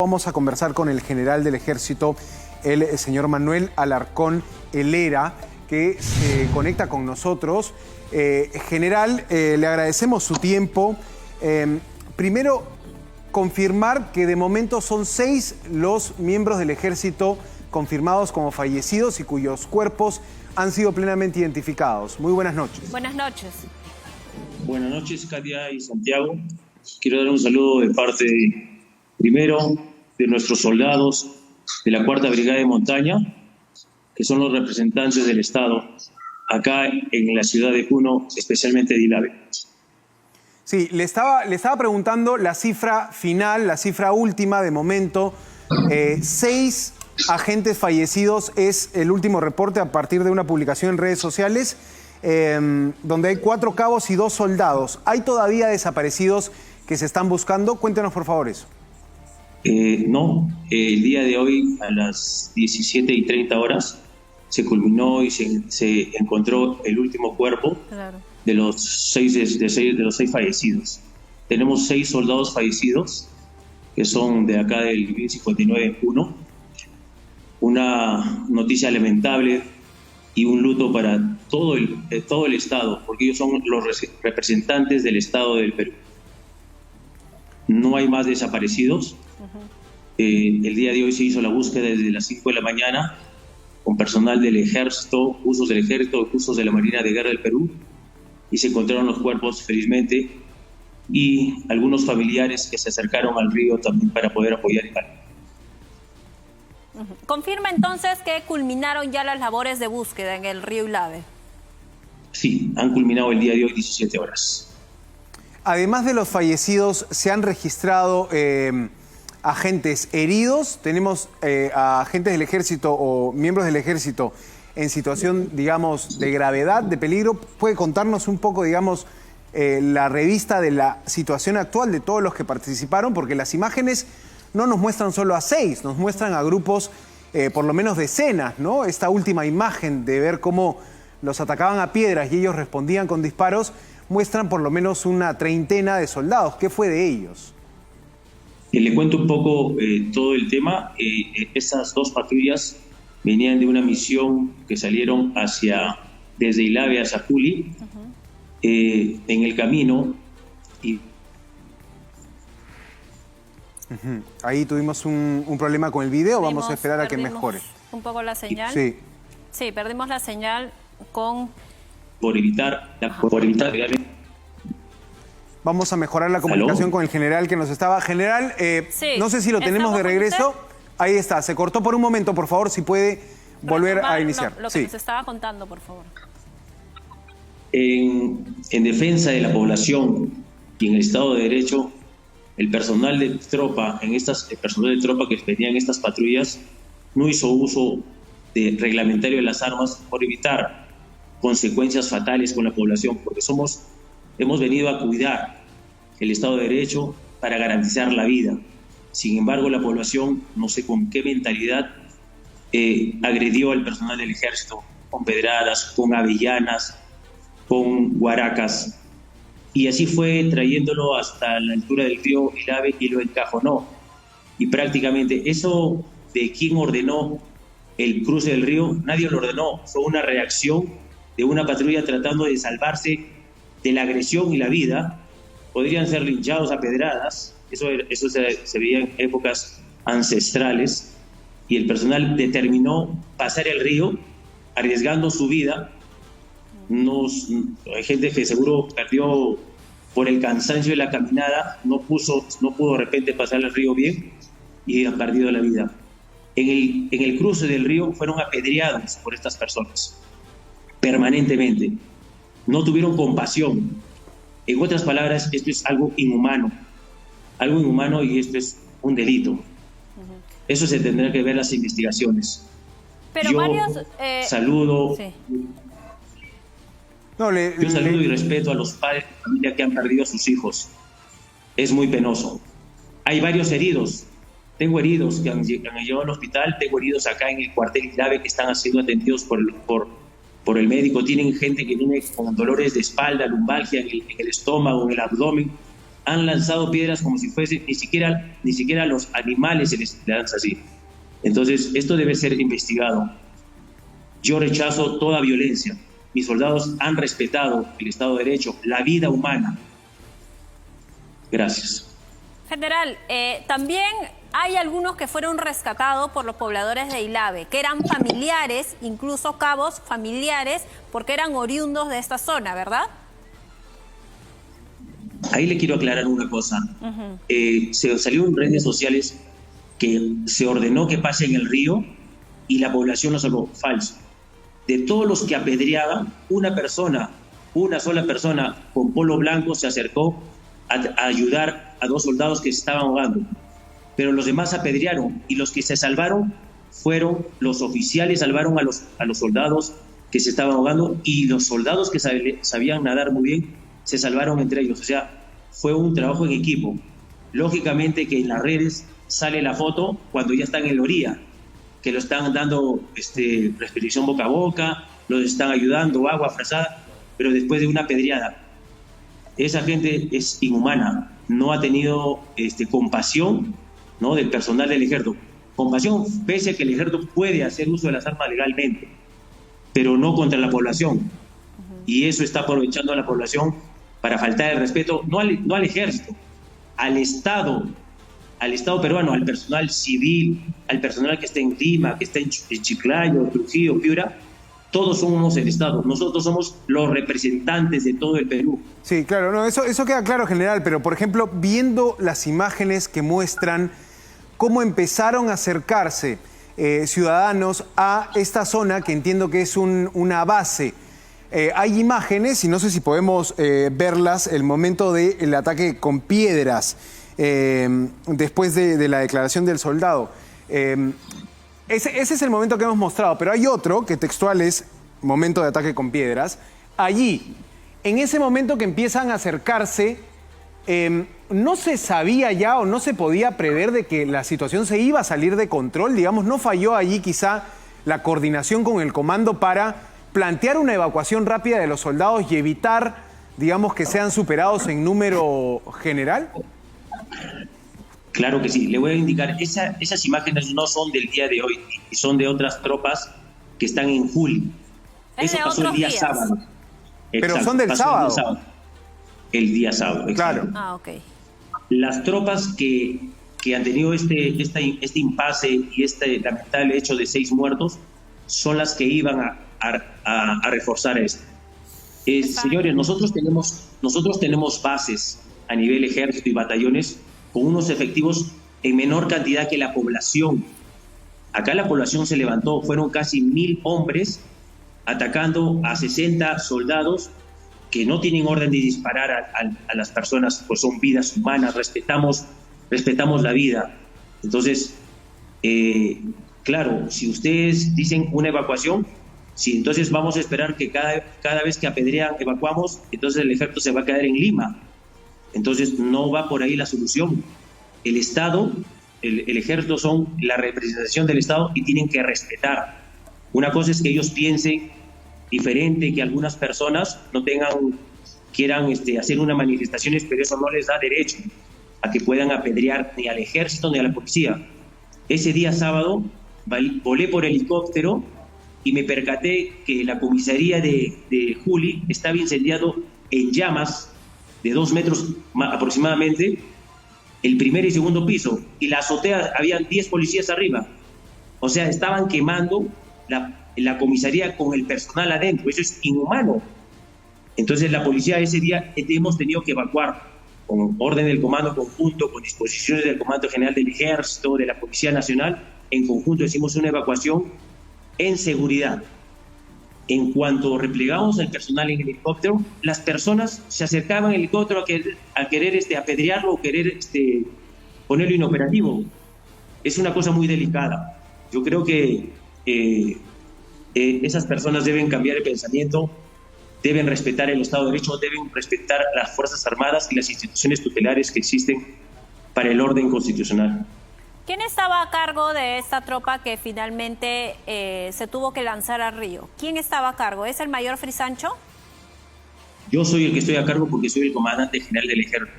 Vamos a conversar con el general del Ejército, el señor Manuel Alarcón Helera, que se conecta con nosotros. General, le agradecemos su tiempo. Primero, confirmar que de momento son 6 los miembros del Ejército confirmados como fallecidos y cuyos cuerpos han sido plenamente identificados. Muy buenas noches. Buenas noches. Buenas noches, Katia y Santiago. Quiero dar un saludo de parte, primero, de nuestros soldados de la 4ª Brigada de Montaña, que son los representantes del Estado acá en la ciudad de Puno, especialmente de Ilave. Sí, le estaba preguntando la cifra final, la cifra última de momento. 6 agentes fallecidos es el último reporte a partir de una publicación en redes sociales, donde hay 4 cabos y 2 soldados. ¿Hay todavía desaparecidos que se están buscando? Cuéntenos, por favor, eso. No, el día de hoy a las 17:30 se culminó y se encontró el último cuerpo de los 6 fallecidos. Tenemos 6 soldados fallecidos que son de acá del 59 en Puno. Una noticia lamentable y un luto para todo el Estado, porque ellos son los representantes del Estado del Perú. No hay más desaparecidos. El día de hoy se hizo la búsqueda desde las 5 de la mañana con personal del Ejército, usos del Ejército, usos de la Marina de Guerra del Perú, y se encontraron los cuerpos, felizmente, y algunos familiares que se acercaron al río también para poder apoyar en algo. ¿Confirma entonces que culminaron ya las labores de búsqueda en el río Ilave? Sí, han culminado el día de hoy 17 horas. Además de los fallecidos, ¿se han registrado agentes heridos? ¿Tenemos a agentes del Ejército o miembros del Ejército en situación, digamos, de gravedad, de peligro? ¿Puede contarnos un poco, digamos, la revista de la situación actual de todos los que participaron? Porque las imágenes no nos muestran solo a 6, nos muestran a grupos, por lo menos decenas, ¿no? Esta última imagen de ver cómo los atacaban a piedras y ellos respondían con disparos, muestran por lo menos una treintena de soldados. ¿Qué fue de ellos? Le cuento un poco todo el tema. Esas 2 patrullas venían de una misión que salieron desde Ilave hacia Juli. En el camino. Ahí tuvimos un problema con el video. Vamos a esperar a que mejore. Un poco la señal. Sí, perdimos la señal con... Por evitar. Vamos a mejorar la comunicación ¿Aló? con el general que nos estaba. General, sí, no sé si lo tenemos de regreso. Ahí está, se cortó por un momento, por favor, si puede volver a iniciar. Lo que nos estaba contando, por favor. En defensa de la población y en el Estado de Derecho, el personal de tropa, el personal de tropa que venía en estas patrullas no hizo uso de reglamentario de las armas por evitar consecuencias fatales con la población, porque hemos venido a cuidar el Estado de Derecho para garantizar la vida. Sin embargo, la población, no sé con qué mentalidad, agredió al personal del Ejército con pedradas, con avellanas, con guaracas, y así fue trayéndolo hasta la altura del río Ilave y lo encajonó. Y prácticamente eso de quién ordenó el cruce del río, nadie lo ordenó, fue una reacción de una patrulla tratando de salvarse de la agresión y la vida. Podrían ser linchados a pedradas, eso se veía en épocas ancestrales, y el personal determinó pasar el río arriesgando su vida. Hay gente que seguro perdió por el cansancio de la caminada, no pudo de repente pasar el río bien y ha perdido la vida. En el cruce del río fueron apedreados por estas personas permanentemente. No tuvieron compasión. En otras palabras, esto es algo inhumano y esto es un delito. Eso se tendrá que ver en las investigaciones. Pero yo saludo... Sí. Yo saludo y respeto a los padres de familia que han perdido a sus hijos. Es muy penoso. Hay varios heridos. Tengo heridos que han llevado al hospital. Tengo heridos acá en el cuartel Ilave que están siendo atendidos por el médico. Tienen gente que viene con dolores de espalda, lumbalgia en el estómago, en el abdomen. han lanzado piedras como si fuese, ni siquiera a los animales se les lanza así. Entonces, esto debe ser investigado. Yo rechazo toda violencia. Mis soldados han respetado el Estado de Derecho, la vida humana. Gracias. General, también hay algunos que fueron rescatados por los pobladores de Ilave, que eran familiares, incluso cabos familiares, porque eran oriundos de esta zona, ¿verdad? Ahí le quiero aclarar una cosa. Se salió en redes sociales que se ordenó que pase en el río y la población lo salvó. Falso. De todos los que apedreaban, una sola persona con polo blanco se acercó a ayudar a 2 soldados que se estaban ahogando. Pero los demás apedrearon y los que se salvaron fueron los oficiales, salvaron a los soldados que se estaban ahogando y los soldados que sabían nadar muy bien se salvaron entre ellos. O sea, fue un trabajo en equipo. Lógicamente que en las redes sale la foto cuando ya están en la orilla, que lo están dando respiración boca a boca, los están ayudando, agua frazada, pero después de una apedreada. Esa gente es inhumana, no ha tenido compasión, ¿no?, del personal del ejército. Compasión, pese a que el ejército puede hacer uso de las armas legalmente, pero no contra la población. Y eso está aprovechando a la población para faltar el respeto, no al ejército, al Estado peruano, al personal civil, al personal que está en Lima, que está en Chiclayo, Trujillo, Piura. Todos somos el Estado, nosotros somos los representantes de todo el Perú. Sí, claro, no, eso queda claro, general, pero por ejemplo, viendo las imágenes que muestran cómo empezaron a acercarse ciudadanos a esta zona, que entiendo que es una base. Hay imágenes, y no sé si podemos verlas, el momento del ataque con piedras, después de la declaración del soldado. Ese es el momento que hemos mostrado, pero hay otro que textual es momento de ataque con piedras. Allí, en ese momento que empiezan a acercarse, ¿no se sabía ya o no se podía prever de que la situación se iba a salir de control? Digamos, ¿no falló allí quizá la coordinación con el comando para plantear una evacuación rápida de los soldados y evitar, digamos, que sean superados en número general? Claro que sí, le voy a indicar, esas imágenes no son del día de hoy, son de otras tropas que están en Juli. Eso pasó el día sábado. Pero Exacto, son del sábado. El día sábado, exacto. Claro. Ah, ok. Las tropas que han tenido este impasse y este lamentable hecho de 6 muertos son las que iban a reforzar esto. Señores, nosotros tenemos bases a nivel ejército y batallones con unos efectivos en menor cantidad que la población. Acá la población se levantó, fueron casi 1000 hombres atacando a 60 soldados que no tienen orden de disparar a las personas, pues son vidas humanas, respetamos la vida. Entonces, claro, si ustedes dicen una evacuación, sí, entonces vamos a esperar que cada vez que apedrean, evacuamos, entonces el ejército se va a quedar en Lima. Entonces no va por ahí la solución. El Estado, el ejército son la representación del Estado y tienen que respetar. Una cosa es que ellos piensen diferente, que algunas personas quieran hacer unas manifestaciones, pero eso no les da derecho a que puedan apedrear ni al ejército ni a la policía. Ese día sábado volé por helicóptero y me percaté que la comisaría de Juli estaba incendiado en llamas de 2 metros aproximadamente, el primer y segundo piso, y la azotea habían 10 policías arriba. O sea, estaban quemando la comisaría con el personal adentro. Eso es inhumano. Entonces la policía ese día hemos tenido que evacuar con orden del Comando Conjunto, con disposiciones del Comando General del Ejército, de la Policía Nacional. En conjunto hicimos una evacuación en seguridad. En cuanto replegamos el personal en el helicóptero, las personas se acercaban al helicóptero a querer apedrearlo o querer ponerlo inoperativo. Es una cosa muy delicada. Yo creo que esas personas deben cambiar el pensamiento, deben respetar el Estado de Derecho, deben respetar las Fuerzas Armadas y las instituciones tutelares que existen para el orden constitucional. ¿Quién estaba a cargo de esta tropa que finalmente se tuvo que lanzar al río? ¿Quién estaba a cargo? ¿Es el mayor Frisancho? Yo soy el que estoy a cargo porque soy el comandante general del ejército.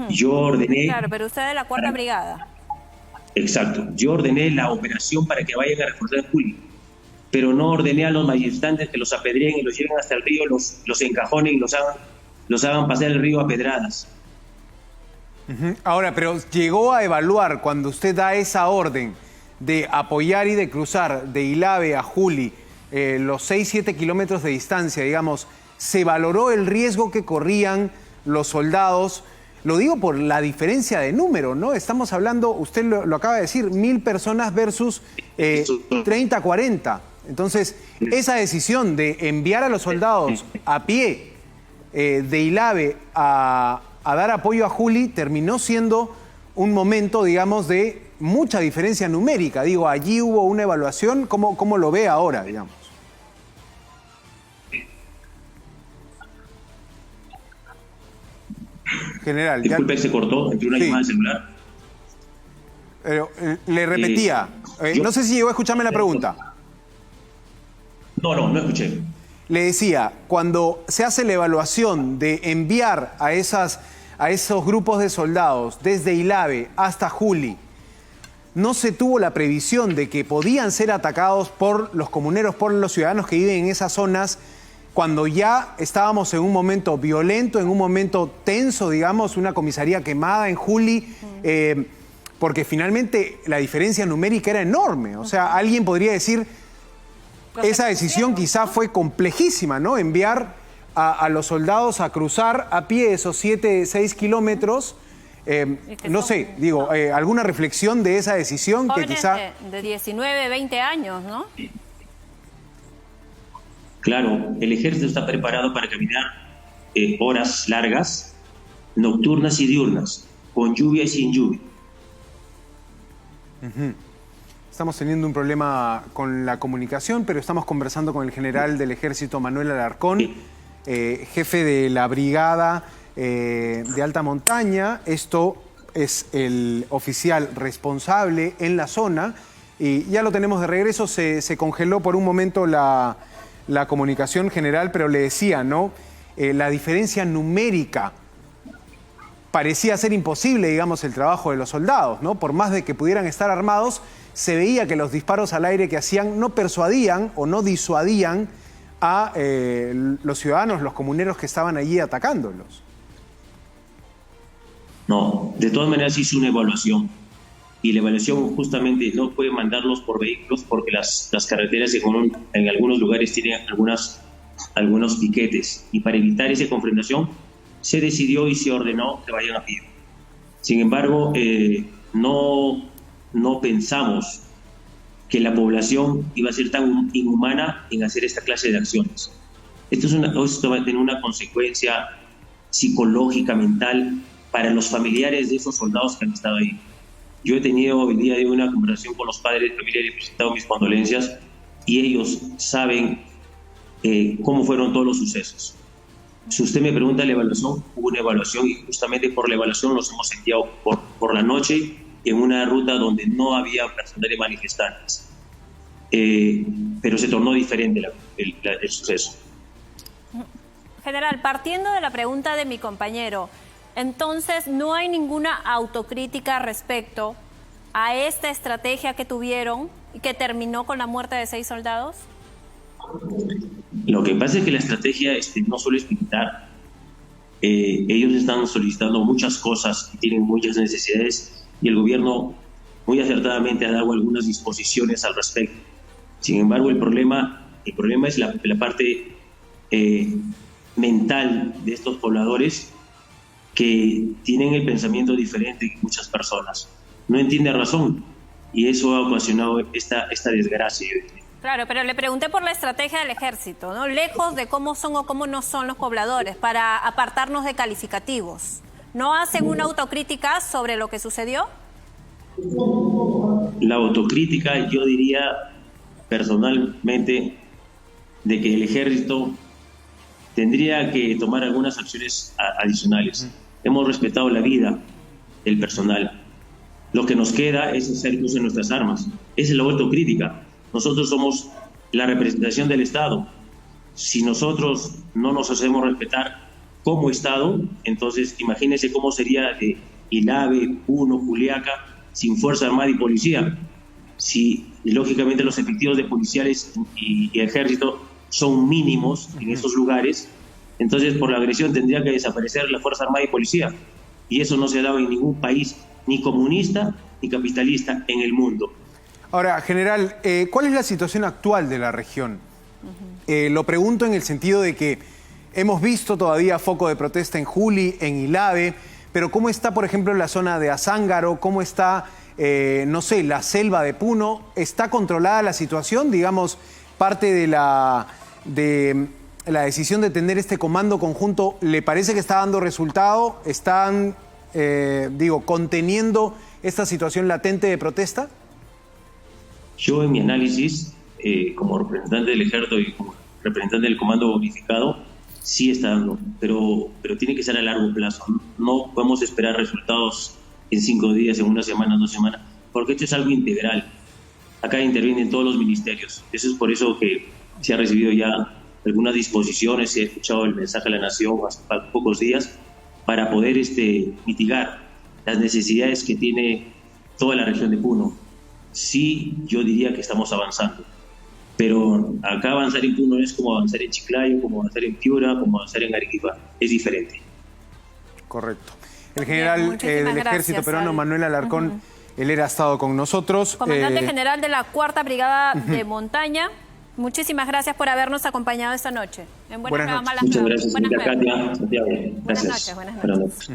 Yo ordené... Claro, pero usted es de la 4ª Brigada. Exacto. Yo ordené la operación para que vayan a reforzar en Juli, pero no ordené a los manifestantes que los apedreen y los lleven hasta el río, los encajonen y los hagan pasar el río a pedradas. Ahora, pero llegó a evaluar cuando usted da esa orden de apoyar y de cruzar de Ilave a Juli los 6-7 kilómetros de distancia, digamos, ¿se valoró el riesgo que corrían los soldados? Lo digo por la diferencia de número, ¿no? Estamos hablando, usted lo acaba de decir, 1000 personas versus 30, 40. Entonces, esa decisión de enviar a los soldados a pie de Ilave a dar apoyo a Juli terminó siendo un momento, digamos, de mucha diferencia numérica. Digo, allí hubo una evaluación, ¿cómo lo ve ahora, digamos? General. Disculpe, se cortó entre una llamada de celular. Pero, le repetía, no sé si llegó a escucharme la pregunta. No escuché. Le decía, cuando se hace la evaluación de enviar a esos grupos de soldados desde Ilave hasta Juli, ¿no se tuvo la previsión de que podían ser atacados por los comuneros, por los ciudadanos que viven en esas zonas, cuando ya estábamos en un momento violento, en un momento tenso, digamos, una comisaría quemada en Juli, porque finalmente la diferencia numérica era enorme? O sea, alguien podría decir, esa decisión quizá fue complejísima, ¿no? Enviar a los soldados a cruzar a pie esos 6 kilómetros. No sé, digo, alguna reflexión de esa decisión que quizá... de 19, 20 años, ¿no? Claro, el ejército está preparado para caminar horas largas, nocturnas y diurnas, con lluvia y sin lluvia. Estamos teniendo un problema con la comunicación, pero estamos conversando con el general del ejército, Manuel Alarcón, jefe de la brigada de alta montaña. Esto es el oficial responsable en la zona y ya lo tenemos de regreso. Se congeló por un momento la comunicación general, pero le decía, ¿no? La diferencia numérica parecía ser imposible, digamos, el trabajo de los soldados, ¿no? Por más de que pudieran estar armados, se veía que los disparos al aire que hacían no persuadían o no disuadían a los ciudadanos, los comuneros que estaban allí atacándolos. No, de todas maneras hizo una evaluación. Y la evaluación justamente no puede mandarlos por vehículos porque las carreteras en algunos lugares tienen algunos piquetes. Y para evitar esa confrontación se decidió y se ordenó que vayan a pie. Sin embargo, no pensamos que la población iba a ser tan inhumana en hacer esta clase de acciones. Esto va a tener una consecuencia psicológica, mental, para los familiares de esos soldados que han estado ahí. Yo he tenido hoy día una conversación con los padres de familia y he presentado mis condolencias y ellos saben cómo fueron todos los sucesos. Si usted me pregunta la evaluación, hubo una evaluación y justamente por la evaluación los hemos enviado por la noche en una ruta donde no había personal de manifestantes. Pero se tornó diferente el suceso. General, partiendo de la pregunta de mi compañero, entonces no hay ninguna autocrítica respecto a esta estrategia que tuvieron y que terminó con la muerte de 6 soldados. Lo que pasa es que la estrategia no solo es militar. Ellos están solicitando muchas cosas y tienen muchas necesidades y el gobierno muy acertadamente ha dado algunas disposiciones al respecto. Sin embargo, el problema es la parte mental de estos pobladores que tienen el pensamiento diferente que muchas personas. No entienden razón y eso ha ocasionado esta desgracia. Claro, pero le pregunté por la estrategia del ejército, ¿no? Lejos de cómo son o cómo no son los pobladores, para apartarnos de calificativos. ¿No hacen una autocrítica sobre lo que sucedió? La autocrítica, yo diría personalmente, de que el ejército tendría que tomar algunas acciones adicionales. Hemos respetado la vida del personal. Lo que nos queda es hacer uso de nuestras armas. Esa es la autocrítica. Nosotros somos la representación del Estado. Si nosotros no nos hacemos respetar, como Estado. Entonces, imagínense cómo sería de Ilave, Puno, Juliaca, sin Fuerza Armada y Policía. Si, lógicamente, los efectivos de policiales y ejército son mínimos en esos lugares, entonces por la agresión tendría que desaparecer la Fuerza Armada y Policía. Y eso no se ha dado en ningún país, ni comunista ni capitalista en el mundo. Ahora, general, ¿cuál es la situación actual de la región? Lo pregunto en el sentido de que hemos visto todavía foco de protesta en Juli, en Ilave, pero ¿cómo está, por ejemplo, en la zona de Azángaro? ¿Cómo está, no sé, la selva de Puno? ¿Está controlada la situación? Digamos, parte de la decisión de tener este comando conjunto, ¿le parece que está dando resultado? ¿Están, conteniendo esta situación latente de protesta? Yo, en mi análisis, como representante del ejército y como representante del comando unificado, sí está dando, pero tiene que ser a largo plazo. No podemos esperar resultados en 5 días, en 1 semana, 2 semanas, porque esto es algo integral. Acá intervienen todos los ministerios. Eso es por eso que se ha recibido ya algunas disposiciones, se ha escuchado el mensaje a la Nación hace pocos días, para poder mitigar las necesidades que tiene toda la región de Puno. Sí, yo diría que estamos avanzando, pero acá avanzar en Puno es como avanzar en Chiclayo, como avanzar en Piura, como avanzar en Arequipa, es diferente. Correcto. El general del Ejército Peruano, Manuel Alarcón, él ha estado con nosotros. Comandante general de la 4ª Brigada de Montaña, muchísimas gracias por habernos acompañado esta noche. En Buenas Nuevas, Malas Muchas Nuevas. gracias, señora Katia, Santiago. Gracias. Buenas noches. Buenas noches.